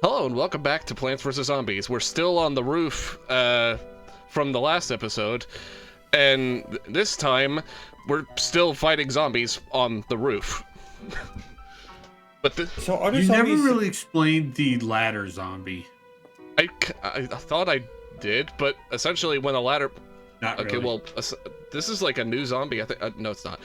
Hello and welcome back to Plants vs. Zombies. We're still on the roof from the last episode, and this time we're still fighting zombies on the roof. But So are there You zombies... never really explained the ladder zombie. I thought I did, but essentially when a ladder... Not Okay, really. well, this is like a new zombie. I think no, it's not.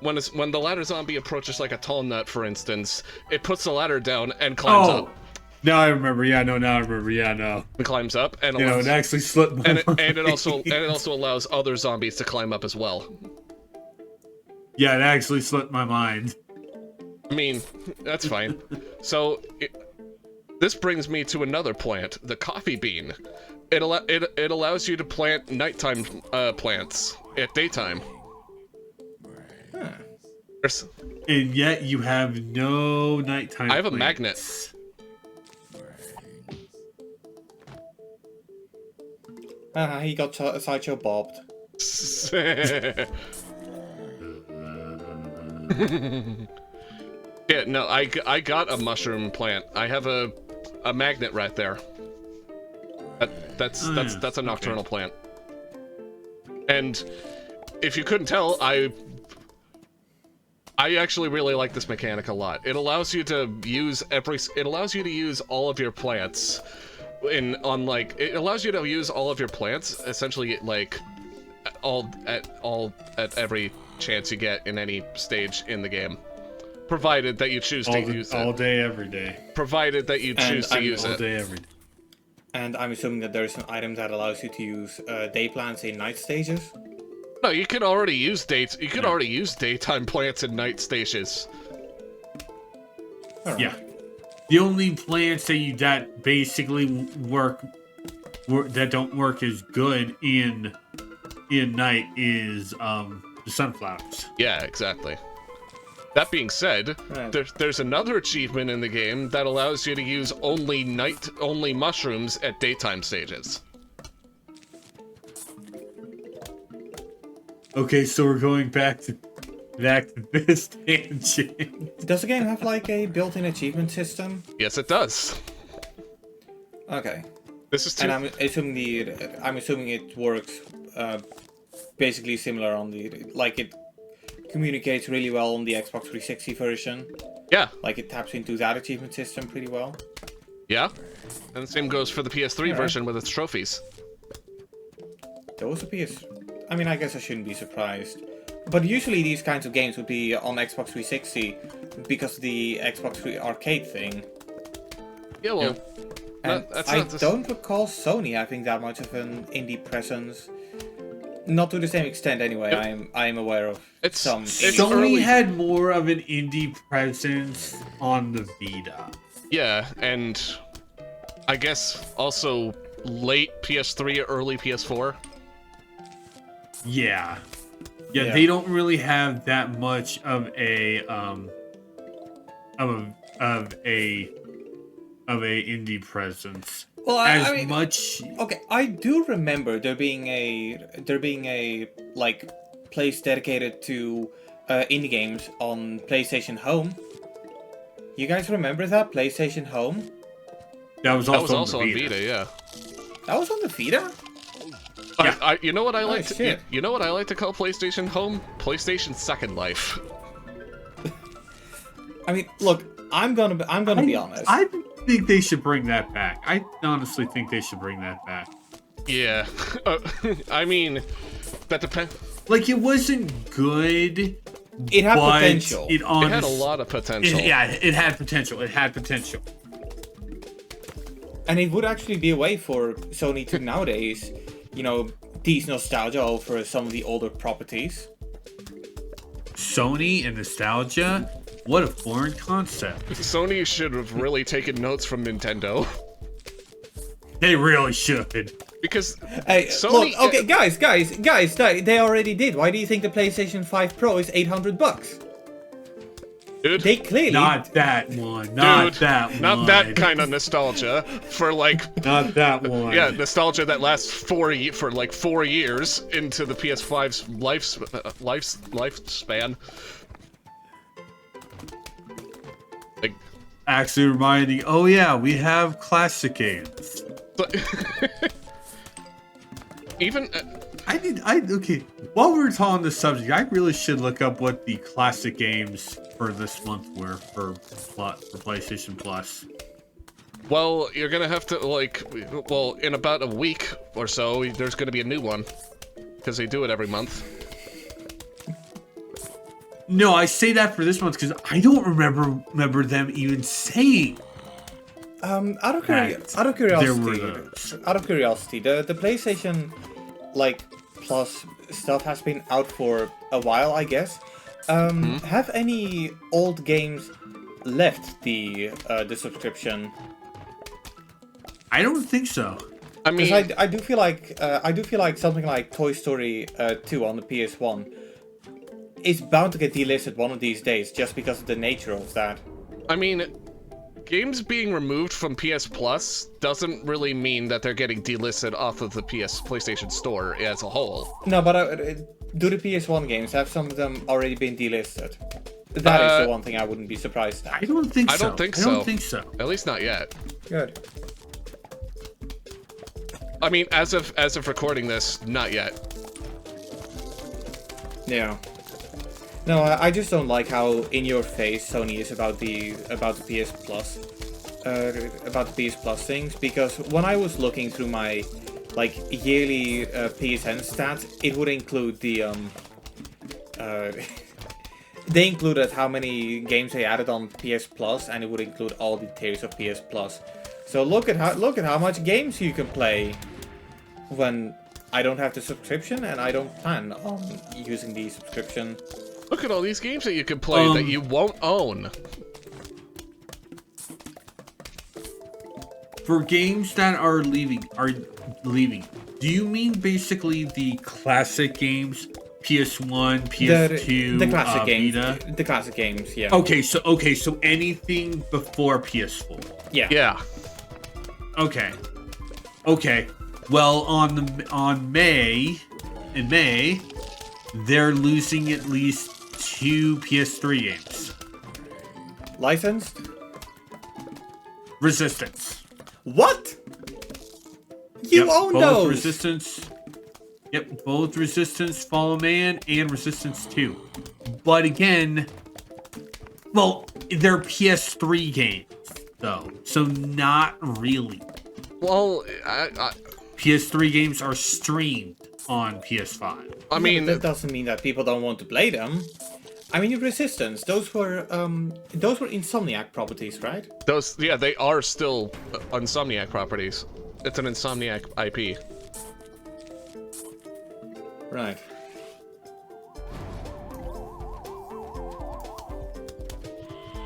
When the ladder zombie approaches like a tall nut, for instance, it puts the ladder down and climbs up. Now I remember. Yeah, no, now I remember. Yeah, no. It climbs up and You know, it actually slipped my mind. and it also allows other zombies to climb up as well. Yeah, it actually slipped my mind. I mean, that's fine. So this brings me to another plant, the coffee bean. It allows you to plant nighttime plants at daytime. Huh. And yet you have no nighttime. I have a plants. magnet. He got sideshow bobbed. Yeah, no, I got a mushroom plant. I have a magnet right there. That's a nocturnal plant. And if you couldn't tell, I actually really like this mechanic a lot. It allows you to use all of your plants it allows you to use all of your plants essentially like at every chance you get in any stage in the game. Provided that you choose to use it. All day, every day. Provided that you choose to use All it. day, every day. And I'm assuming that there's an item that allows you to use day plants in night stages. No, you could already use already use daytime plants in night stages. Alright. Yeah. The only plants that basically work that don't work as good in night is the sunflowers. Yeah, exactly. That being said, Right. there's another achievement in the game that allows you to use only mushrooms at daytime stages. Okay, so we're going back to this tangent. Does the game have like a built-in achievement system? Yes, it does. Okay. This is too. And I'm assuming it works basically similar on like it communicates really well on the Xbox 360 version. Yeah, Like it taps into that achievement system pretty well. yeah. And the same goes for the PS3 Alright. version with its trophies. Those I mean, I guess I shouldn't be surprised. But usually these kinds of games would be on Xbox 360 because of the Xbox 3 arcade thing. Yeah, well, And that's I not the... don't recall Sony having that much of an indie presence. Not to the same extent, anyway. I am aware of some. It's Sony early- had more of an indie presence on the Vita. Yeah, and I guess also late PS3, early PS4. Yeah. Yeah. They don't really have that much of a indie presence. Well, As I mean, much okay, I do remember there being a like place dedicated to indie games on PlayStation Home. You guys remember that PlayStation Home? that was That was also, also on on the Vita. Vita, yeah. That was on the Vita. Yeah. You know what I like to shit. you know what I like to call PlayStation Home? PlayStation Second Life. I mean, look, I'm gonna be honest. I think they should bring that back. I honestly think they should bring that back. Yeah. I mean, that depends. Like, it wasn't good. It had but potential. It It had a lot of potential. it had potential. It had potential. And it would actually be a way for Sony to nowadays, tease nostalgia over some of the older properties. Sony and nostalgia? What a foreign concept. Sony should have really taken notes from Nintendo. They really should. Because Hey, Sony- look, okay, guys, they already did. Why do you think the PlayStation 5 Pro is $800? dude, They clearly Not that one. Not dude, that one. not that kind of nostalgia for like Not that one. yeah, nostalgia that lasts for like 4 years into the PS5's lifespan. Like, actually reminding, oh yeah, we have classic games. But even Okay. While we were talking this subject, I really should look up what the classic games for this month were for PlayStation Plus. well, you're gonna have to well, in about a week or so, there's gonna be a new one because they do it every month. No, I say that for this month because I don't remember them even saying. Out of There were curiosity, the PlayStation Plus stuff has been out for a while, I guess. Have any old games left the subscription? I don't think so. I mean, Because I do feel like something like Toy Story 2 on the PS1 is bound to get delisted one of these days, just because of the nature of that. I mean, games being removed from PS Plus doesn't really mean that they're getting delisted off of the PlayStation Store as a whole. No, but do the PS1 games have some of them already been delisted? That is the one thing I wouldn't be surprised at. I don't think so. I don't think I so. don't think so. At least not yet. Good. I mean, as of recording this, not yet. Yeah. No, I just don't like how in your face Sony is about the PS Plus, about the PS Plus things. Because when I was looking through my yearly PSN stats, it would include the they included how many games they added on PS Plus, and it would include all the tiers of PS Plus. So look at how much games you can play when I don't have the subscription, and I don't plan on using the subscription. Look at all these games that you can play that you won't own. For games that are leaving, do you mean basically the classic games? PS1, PS2, the classic games, Vita? the classic games, yeah. Okay, so anything before PS4. Yeah. Yeah. Okay. Well, in May, they're losing at least 2 PS3 games. Licensed? Resistance. What? You own both those? Resistance. Yep, both Resistance Follow Man and Resistance 2. But again, well, they're PS3 games, though, so not really. Well, PS3 games are streamed on PS5. I mean, that doesn't mean that people don't want to play them. I mean, Resistance, those were Insomniac properties, right? they are still Insomniac properties. It's an Insomniac IP. Right.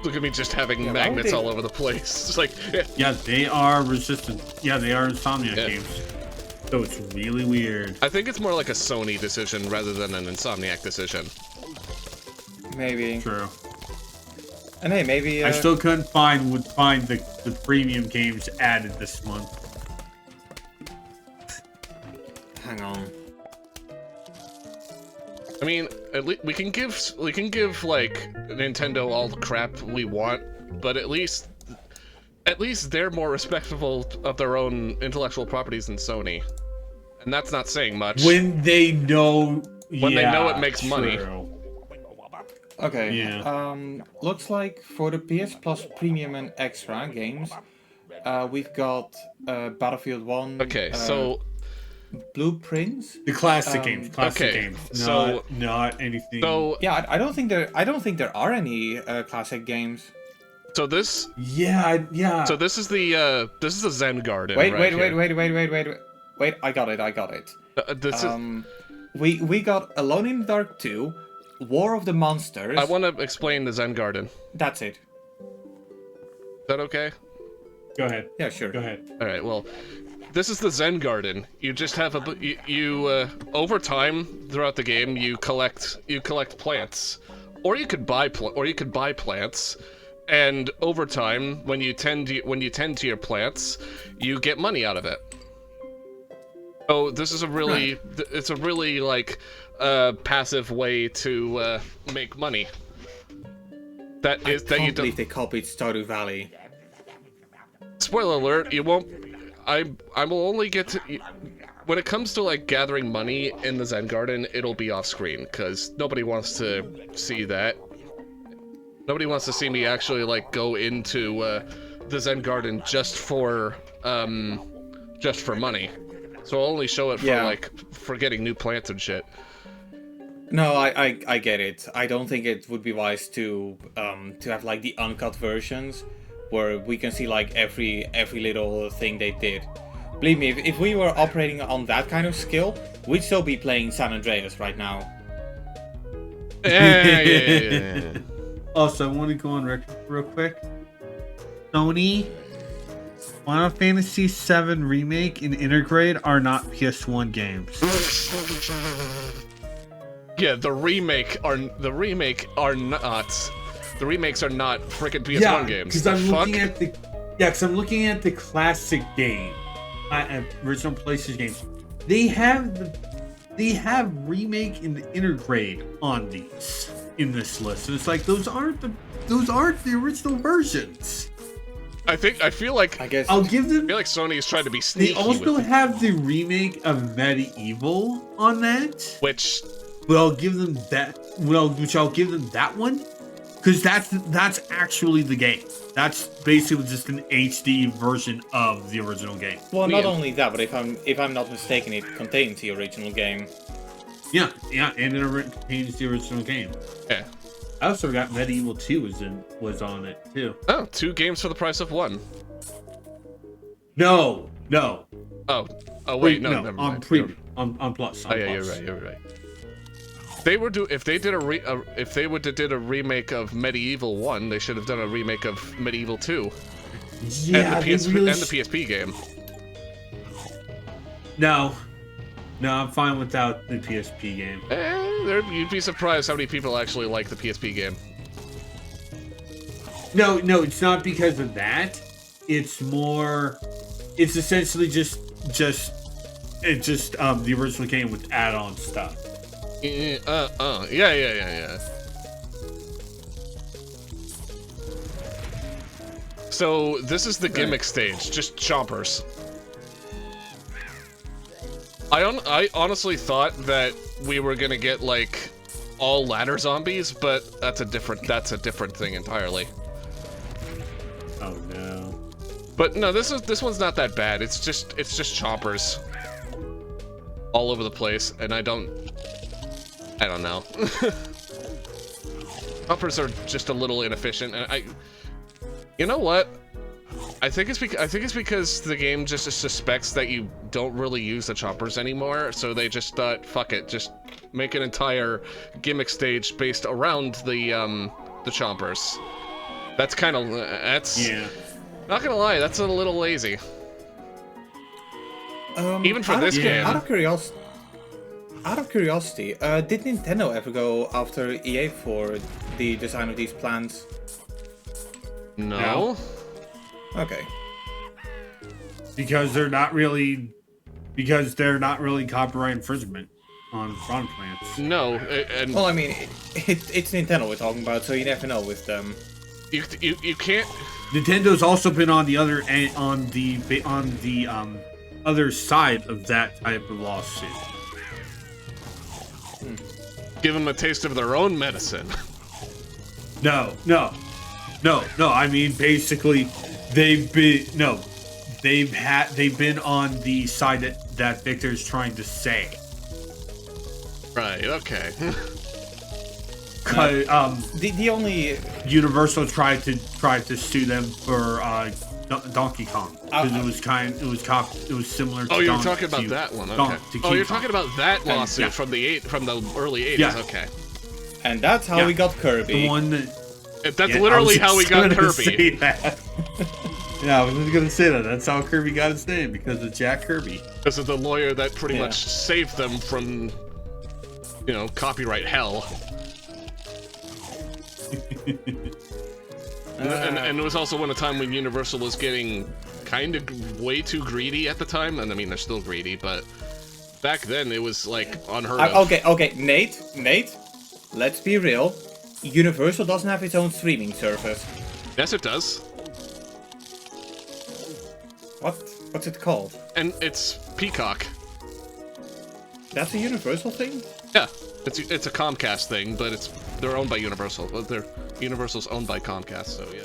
Look at me just having Yeah, magnets why would all over the place. It's like, Yeah, they are Resistance. Yeah, they are Insomniac Yeah. games. So it's really weird. I think it's more like a Sony decision rather than an Insomniac decision. Maybe. True. And hey, maybe. I still couldn't find the premium games added this month. Hang on. I mean, at least we can give like Nintendo all the crap we want, but at least they're more respectful of their own intellectual properties than Sony, and that's not saying much. When they know it makes money. Okay. Yeah. Looks like for the PS Plus Premium and Extra games, we've got Battlefield 1. Okay, so Blueprints. The classic games. okay, games. so- Not anything. so Yeah, I don't think there are any classic games. so this yeah. so this is the Zen Garden. Wait, right here. wait! I got it. This is. We got Alone in the Dark 2, War of the Monsters. I want to explain the Zen Garden. That's it. Is that okay? Go ahead. Yeah, sure. Go ahead. All right. Well, this is the Zen Garden. You just have over time throughout the game you collect plants, or you could buy plants, and over time when you tend to your plants, you get money out of it. So this is a really it's a really passive way to make money. that I is that you can't believe don't. they copied Stardew Valley. Spoiler alert: you won't. I will only get to. When it comes to like gathering money in the Zen Garden, it'll be off screen because nobody wants to see that. Nobody wants to see me actually like go into the Zen Garden just for money. So I'll only show it for Yeah. like for getting new plants and shit. No, I get it. I don't think it would be wise to have like the uncut versions where we can see like every little thing they did. Believe me, if we were operating on that kind of skill, we'd still be playing San Andreas right now. Yeah. Also, I want to go on record real quick. Sony, Final Fantasy VII Remake and Intergrade are not PS1 games. Yeah, the remakes are not. The remakes are not freaking PS1 games. Because The I'm fuck? looking at the I'm looking at the classic game, original PlayStation games. They have remake and Intergrade on these in this list, and it's like those aren't the original versions. I feel like I guess. I'll give them. I feel like Sony is trying to be They sneaky also with it, have the remake of Medieval on that. which But I'll give them that. Which I'll give them that one, because that's actually the game. That's basically just an HD version of the original game. Well, not Yeah. only that, but if I'm not mistaken, it contains the original game. Yeah, and it contains the original game. yeah. I also got Medieval 2 was on it too. Oh, 2 games for the price of 1. No. Oh wait, no, never on mind. on Plus. Oh yeah, you're right. If they did a remake of Medieval 1, they should have done a remake of Medieval 2 Yeah, and the PSP game. No, I'm fine without the PSP game. You'd be surprised how many people actually like the PSP game. No, it's not because of that. It's essentially just the original game with add-on stuff. Yeah. So this is the gimmick stage, just chompers. I honestly thought that we were gonna get like all ladder zombies, but that's a different thing entirely. Oh no. But no, this one's not that bad. It's just chompers all over the place, and I don't know. Chompers are just a little inefficient, and you know what? I think it's because the game just suspects that you don't really use the chompers anymore, so they just thought, fuck it, just make an entire gimmick stage based around the chompers. That's Yeah. not gonna lie, that's a little lazy. Even for this game. Out of curiosity, did Nintendo ever go after EA for the design of these plans? No. Okay. Because they're not really copyright infringement on front plants. No, and Well, I mean, it's Nintendo we're talking about, so you never know with them. you can't. Nintendo's also been on the other other side of that type of lawsuit. Give them a taste of their own medicine. No. I mean, basically, they've been on the side that Victor's trying to say. Right. Okay. The only Universal tried to sue them for Donkey Kong because it was similar to Oh, you're Donkey talking about to- that one. to Okay. King Oh, you're Kong. talking about that lawsuit yeah. from the early 80s. Yeah. Okay. and that's how Yeah. we got Kirby. The one that That's Yeah, literally I was how we just got gonna Kirby. say that. Yeah, I was just gonna say that. That's how Kirby got his name, because of Jack Kirby. Because of the lawyer that pretty Yeah. much saved them from, copyright hell. And it was also when a time when Universal was getting kind of way too greedy at the time. And I mean, they're still greedy, but back then it was like unheard of. Okay, Nate, let's be real. Universal doesn't have its own streaming service. Yes, it does. What's it called? And it's Peacock. That's a Universal thing? Yeah, it's a Comcast thing, but they're owned by Universal. Universal's owned by Comcast, so yeah.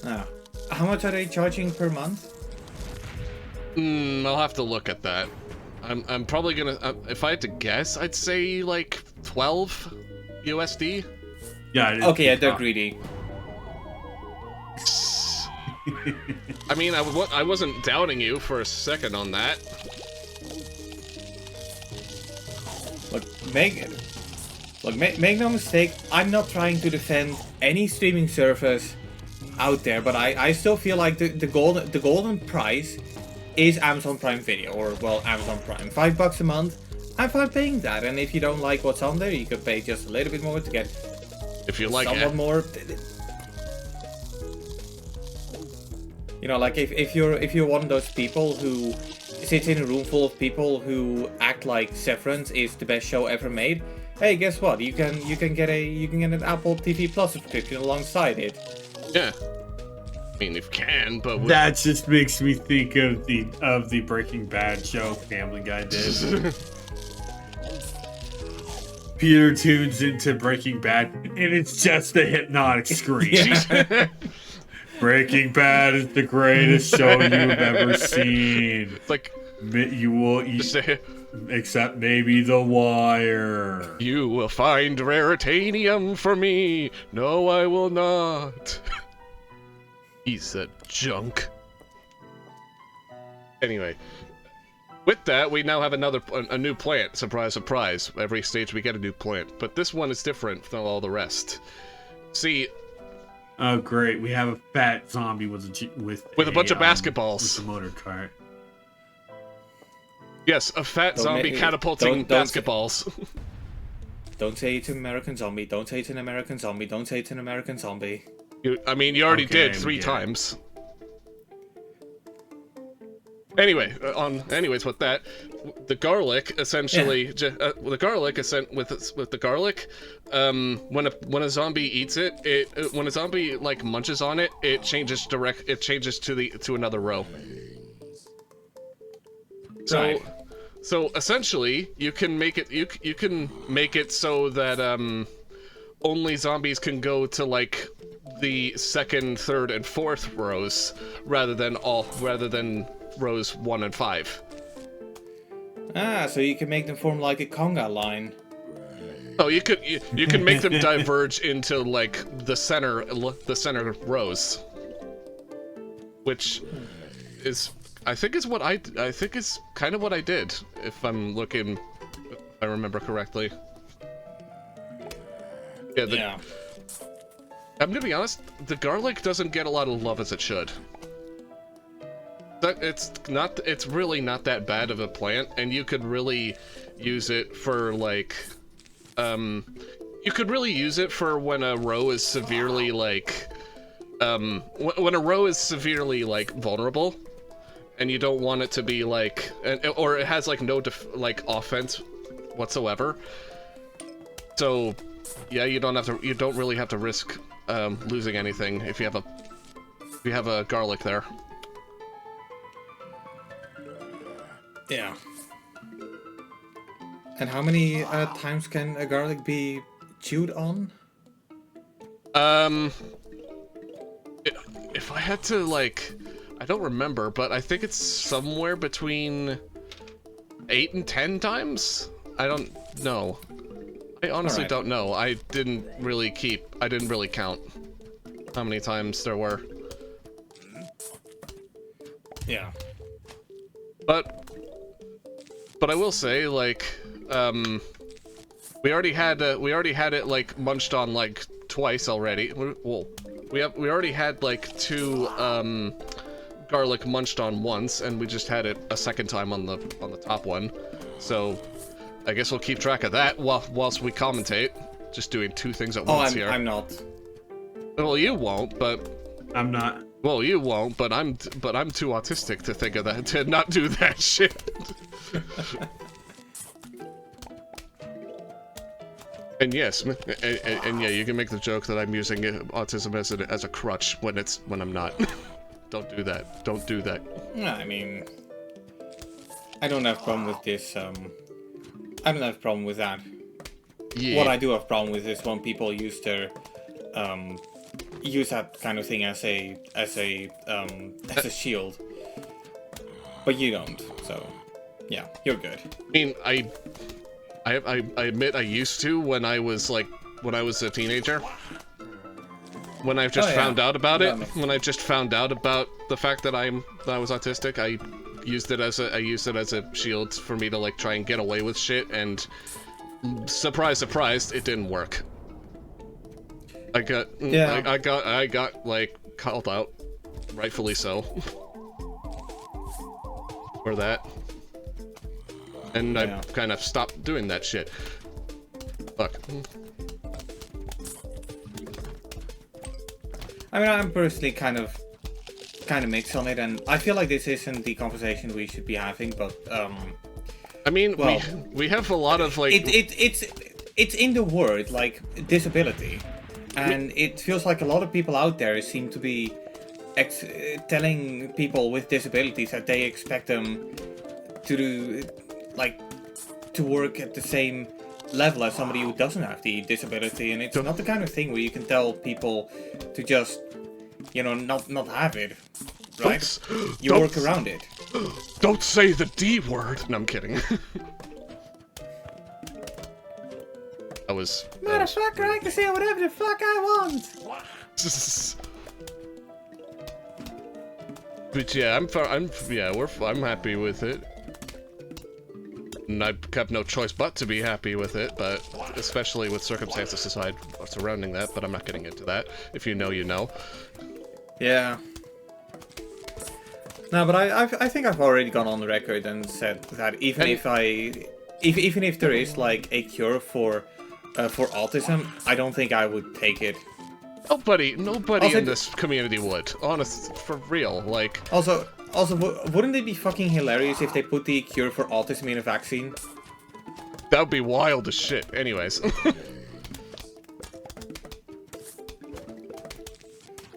Ah. How much are they charging per month? I'll have to look at that. I'm probably gonna, if I had to guess, I'd say like 12 USD. Yeah. It is Okay, yeah, they're Peacock. greedy. I mean, I wasn't doubting you for a second on that. Make no mistake, I'm not trying to defend any streaming service out there, but I still feel like the golden price is Amazon Prime Video, or well, Amazon Prime. $5 a month, I'm fine paying that, and if you don't like what's on there, you could pay just a little bit more to get If you like somewhat it. more. You know, like if you're one of those people who sits in a room full of people who act like Severance is the best show ever made, hey, guess what? You can get an Apple TV Plus subscription alongside it. Yeah. I mean, if you can, but That just makes me think of the Breaking Bad show Family Guy did. Peter tunes into Breaking Bad, and it's just a hypnotic scream. Yeah. Breaking Bad is the greatest show you've ever seen. it's like, You will eat, except maybe The Wire. you will find raritanium for me. No, I will not. He's a junk. Anyway, with that, we now have a new plant. Surprise, surprise. Every stage we get a new plant, but this one is different from all the rest. See, Oh, great! We have a fat zombie with a bunch of basketballs. With a motor cart. yes, a fat Don't zombie make- catapulting don't- basketballs. Don't say it's an American zombie. Don't say it's an American zombie. Don't say it's an American zombie. I mean, you already Okay, did we 3 get it. times. Anyway, anyways, with that, the garlic essentially, with the garlic, when a zombie eats it, when a zombie like munches on it, it changes to another row. So, Right. so essentially, you can make it so that only zombies can go to like the 2nd, 3rd, and 4th rows rather than rows 1 and 5. Ah, so you can make them form like a conga line. Oh, you can make them diverge into like the center rows, which is I think is kind of what I did, if I remember correctly. Yeah. I'm gonna be honest, the garlic doesn't get a lot of love as it should. It's really not that bad of a plant, and you could really use it for like, you could really use it for when a row is severely like, when a row is severely like vulnerable, and you don't want it to be like, or it has like no offense whatsoever. So, yeah, you don't really have to risk losing anything if you have a garlic there. Yeah. And how many times can a garlic be chewed on? If I had to like, I don't remember, but I think it's somewhere between 8 and 10 times. I don't know. I honestly Alright. don't know. I didn't really count how many times there were. Yeah. But I will say, like, we already had it like munched on like twice already. Well, we already had like 2 garlic munched on once, and we just had it a second time on the top one. So I guess we'll keep track of that whilst we commentate. Just doing 2 things at once here. I'm not. Well, you won't, but I'm not. well, you won't, but I'm too autistic to think of that, to not do that shit. And yes, and yeah, you can make the joke that I'm using autism as a crutch when I'm not. Don't do that. Don't do that. Yeah, I mean, I don't have a problem with this. I don't have a problem with that. Yeah. What I do have a problem with is when people use their use that kind of thing as a shield. But you don't, so yeah, you're good. I mean, I admit I used to when I was a teenager. When I've just found out about it, when I just found out about the fact that I was autistic, I used it as a shield for me to like try and get away with shit, and surprise, surprise, it didn't work. I got like called out, rightfully so, for that, and I kind of stopped doing that shit. Fuck. I mean, I'm personally kind of mixed on it, and I feel like this isn't the conversation we should be having. But I mean, well, we have a lot of like it's in the word like disability, and it feels like a lot of people out there seem to be telling people with disabilities that they expect them to do to work at the same level as somebody who doesn't have the disability, and it's not the kind of thing where you can tell people to just, you know, not have it, right? You work around it. Don't say the D word. No, I'm kidding. Motherfucker, I can say whatever the fuck I want. But yeah, I'm happy with it. And I have no choice but to be happy with it, but especially with circumstances surrounding that, but I'm not getting into that. If you know, you know. Yeah. No, but I think I've already gone on the record and said that even if there is like a cure for autism, I don't think I would take it. Nobody Also, in this community would. Honest, for real, like... Also, wouldn't it be fucking hilarious if they put the cure for autism in a vaccine? That would be wild as shit. Anyways.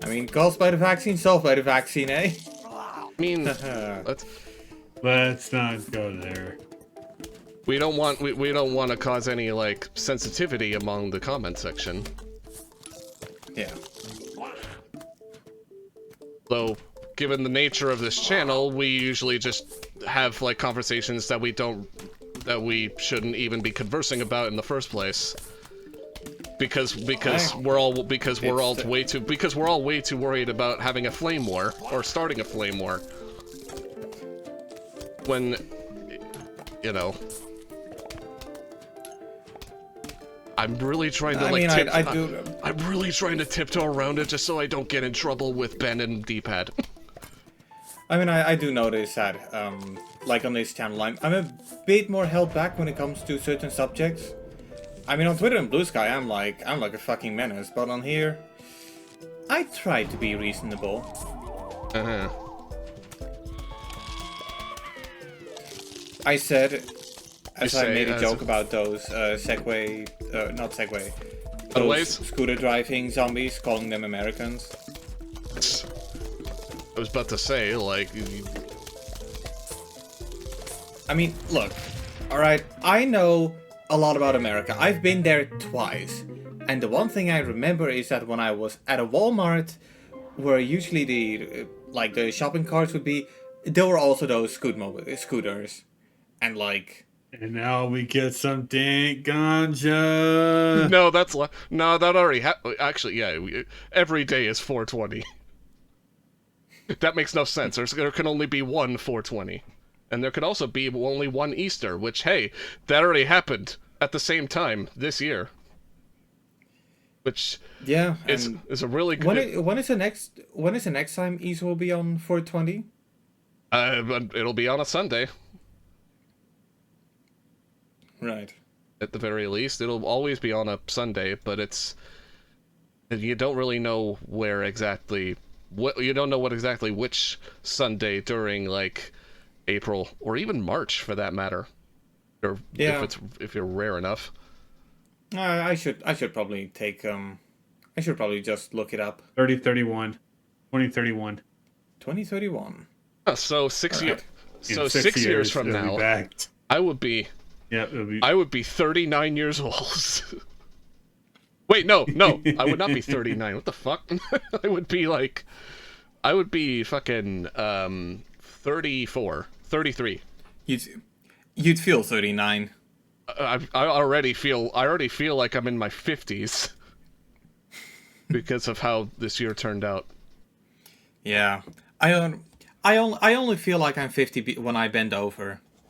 I mean, caused by the vaccine, solved by the vaccine, eh? I mean, let's not go there. we don't want to cause any like sensitivity among the comment section. Yeah. Though, given the nature of this channel, we usually just have like conversations that we shouldn't even be conversing about in the first place. Because we're all way too worried about having a flame war or starting a flame war. When, you know, I'm really trying to I'm really trying to tiptoe around it just so I don't get in trouble with Ben and D-pad. I mean, I do notice that, like on this channel, I'm a bit more held back when it comes to certain subjects. I mean, on Twitter and Blue Sky, I'm like a fucking menace, but on here, I try to be reasonable. Uh-huh. I said, as I made a joke about those not Segway, those scooter driving zombies, calling them Americans. I was about to say, like... I mean, look, alright, I know a lot about America. I've been there twice. And the one thing I remember is that when I was at a Walmart, where usually the shopping carts would be, there were also those scooters. And like... And now we get some dank ganja. No, that already happened. Actually, yeah, every day is 420. That makes no sense. There can only be one 420. And there could also be only one Easter, which, hey, that already happened at the same time this year. Which is a really good... When is the next time Easter will be on 420? It'll be on a Sunday. Right. At the very least, it'll always be on a Sunday, but you don't really know where exactly. You don't know which Sunday during like April or even March for that matter, or if you're rare enough. I should probably take I should probably just look it up. 2031. 2031. Oh, so 6 years. Alright. So In 6 years from it'll be now, back. I would be Yeah, it'll be. I would be 39 years old. Wait, no, I would not be 39. What the fuck? I would be fucking 34, 33. You'd feel 39. I already feel like I'm in my 50s because of how this year turned out. Yeah. I only feel like I'm 50 when I bend over.